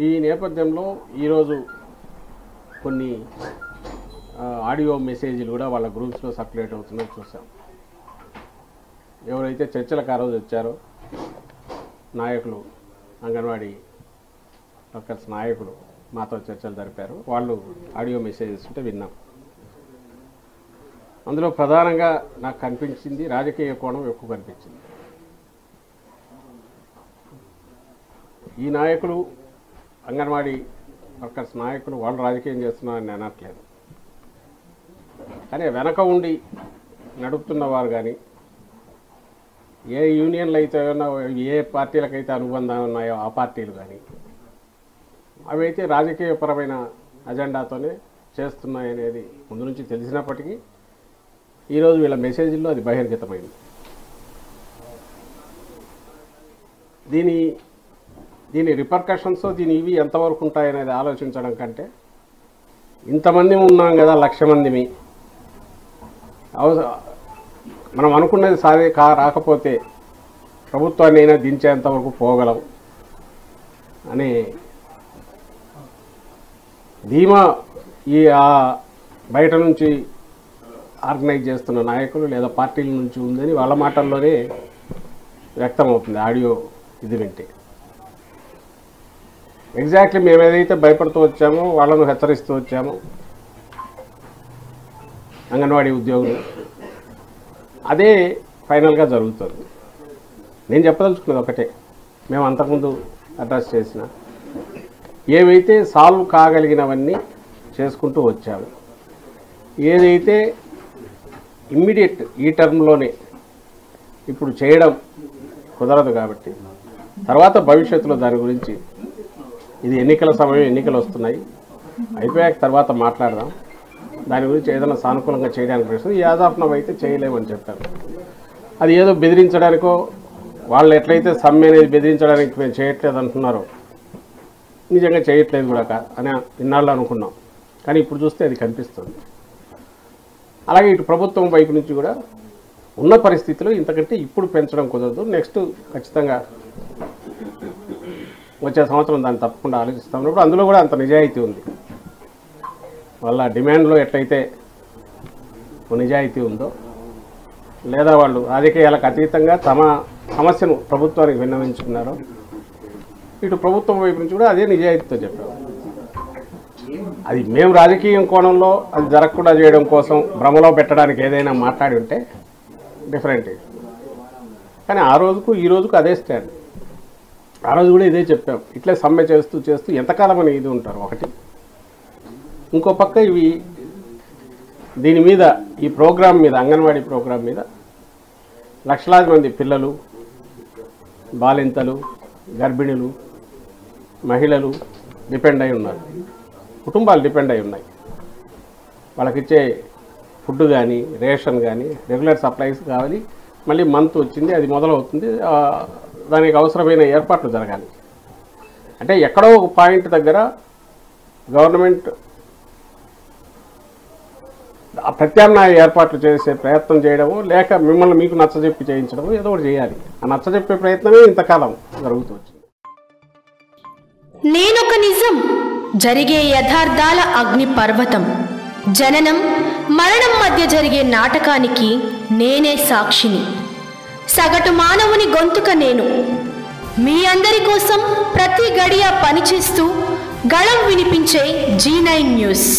ఈ నేపథ్యంలో ఈరోజు కొన్ని ఆడియో మెసేజ్లు కూడా వాళ్ళ గ్రూప్స్లో సర్క్యులేట్ అవుతున్నాయి చూసాం. ఎవరైతే చర్చలకు ఆ రోజు వచ్చారో నాయకులు, అంగన్వాడీ వర్కర్స్ నాయకులు మాతో చర్చలు జరిపారు. వాళ్ళు ఆడియో మెసేజెస్ ఉంటే విన్నాం. అందులో ప్రధానంగా నాకు కనిపించింది రాజకీయ కోణం ఎక్కువ కనిపించింది. ఈ నాయకులు, అంగన్వాడీ వర్కర్స్ నాయకులు వాళ్ళు రాజకీయం చేస్తున్నారని నేను అనట్లేదు. కానీ వెనక ఉండి నడుపుతున్నవారు కానీ, ఏ యూనియన్లు అయితే ఏ పార్టీలకైతే అనుబంధం ఉన్నాయో ఆ పార్టీలు కానీ అవి అయితే రాజకీయపరమైన అజెండాతోనే చేస్తున్నాయనేది ముందు నుంచి తెలిసినప్పటికీ ఈరోజు వీళ్ళ మెసేజ్ల్లో అది బహిర్గతమైంది. దీని రిపర్కషన్స్ ఇవి ఎంతవరకు ఉంటాయనేది ఆలోచించడం కంటే, ఇంతమంది ఉన్నాం కదా, 1,00,000 మందిమి, మనం అనుకున్నది రాకపోతే ప్రభుత్వాన్ని అయినా దించేంతవరకు పోగలం అనే ధీమా ఈ బయట నుంచి ఆర్గనైజ్ చేస్తున్న నాయకులు లేదా పార్టీల నుంచి ఉందని వాళ్ళ మాటల్లోనే వ్యక్తమవుతుంది ఆడియో ఇది వింటే. ఎగ్జాక్ట్లీ మేము ఏదైతే భయపడుతూ వచ్చామో, వాళ్ళను హెచ్చరిస్తూ వచ్చామో అంగన్వాడీ ఉద్యోగులు, అదే ఫైనల్గా జరుగుతుంది. నేను చెప్పదలుచుకున్నది ఒకటే, మేము అంతకుముందు అడ్రస్ చేసిన ఏవైతే సాల్వ్ కాగలిగినవన్నీ చేసుకుంటూ వచ్చాము. ఏదైతే ఇమ్మీడియట్ ఈ టర్మ్లోనే ఇప్పుడు చేయడం కుదరదు కాబట్టి తర్వాత భవిష్యత్తులో దాని గురించి, ఇది ఎన్నికల సమయం, ఎన్నికలు వస్తున్నాయి, అయిపోయాక తర్వాత మాట్లాడదాం, దాని గురించి ఏదైనా సానుకూలంగా చేయడానికి ప్రయత్నం, యాజ్ ఆఫ్ నౌ అయితే చేయలేమని చెప్పారు. అది ఏదో బెదిరించడానికో, వాళ్ళు ఎట్లయితే సమ్మె అనేది బెదిరించడానికి మేము చేయట్లేదు అంటున్నారో నిజంగా చేయట్లేదు కూడా అని ఇన్నాళ్ళు అనుకున్నాం. కానీ ఇప్పుడు చూస్తే అది కనిపిస్తుంది. అలాగే ఇటు ప్రభుత్వం వైపు నుంచి కూడా ఉన్న పరిస్థితిలో ఇంతకంటే ఇప్పుడు పెంచడం కుదరదు, నెక్స్ట్ ఖచ్చితంగా వచ్చే సంవత్సరం దాన్ని తప్పకుండా ఆలోచిస్తున్నప్పుడు అందులో కూడా అంత నిజాయితీ ఉంది. వాళ్ళ డిమాండ్లో ఎట్లయితే నిజాయితీ ఉందో, లేదా వాళ్ళు రాజకీయాలకు అతీతంగా తమ సమస్యను ప్రభుత్వానికి విన్నవించుకున్నారో, ఇటు ప్రభుత్వం వైపు నుంచి కూడా అదే నిజాయితీతో చెప్పారు. అది మేము రాజకీయం కోణంలో అది జరగకుండా చేయడం కోసం భ్రమలో పెట్టడానికి ఏదైనా మాట్లాడి ఉంటే డిఫరెంట్. కానీ ఆ రోజుకు ఈ రోజుకు అదే స్టాండ్. ఆ రోజు కూడా ఇదే చెప్పాం, ఇట్లే సమ్మె చేస్తూ ఎంతకాలం అని ఇది ఉంటారు ఒకటి. ఇంకో పక్క దీని మీద, ఈ ప్రోగ్రాం మీద, అంగన్వాడీ ప్రోగ్రాం మీద లక్షలాది మంది పిల్లలు, బాలింతలు, గర్భిణులు, మహిళలు డిపెండ్ అయి ఉన్నారు, కుటుంబాలు డిపెండ్ అయి ఉన్నాయి. వాళ్ళకిచ్చే ఫుడ్ కానీ, రేషన్ కానీ, రెగ్యులర్ సప్లైస్ కావాలి. మళ్ళీ మంత్ వచ్చింది, అది మొదలవుతుంది, దానికి అవసరమైన ఏర్పాట్లు జరగాలి. అంటే ఎక్కడో ఒక పాయింట్ దగ్గర గవర్నమెంట్ ప్రత్యామ్నాయ ఏర్పాట్లు చేసే ప్రయత్నం చేయడము, లేక మిమ్మల్ని మీకు నచ్చజెప్పి చేయించడము, ఏదో ఒకటి చేయాలి. ఆ నచ్చజెప్పే ప్రయత్నమే ఇంతకాలం జరుగుతూ వచ్చింది. నేనొక నిజం, జరిగే యథార్థాల అగ్ని పర్వతం, జననం మరణం మధ్య జరిగే నాటకానికి నేనే సాక్షిని, సగటు మానవుని గొంతుక నేను. మీ అందరి కోసం ప్రతి గడియ పనిచేస్తూ గళం వినిపించే G9 న్యూస్.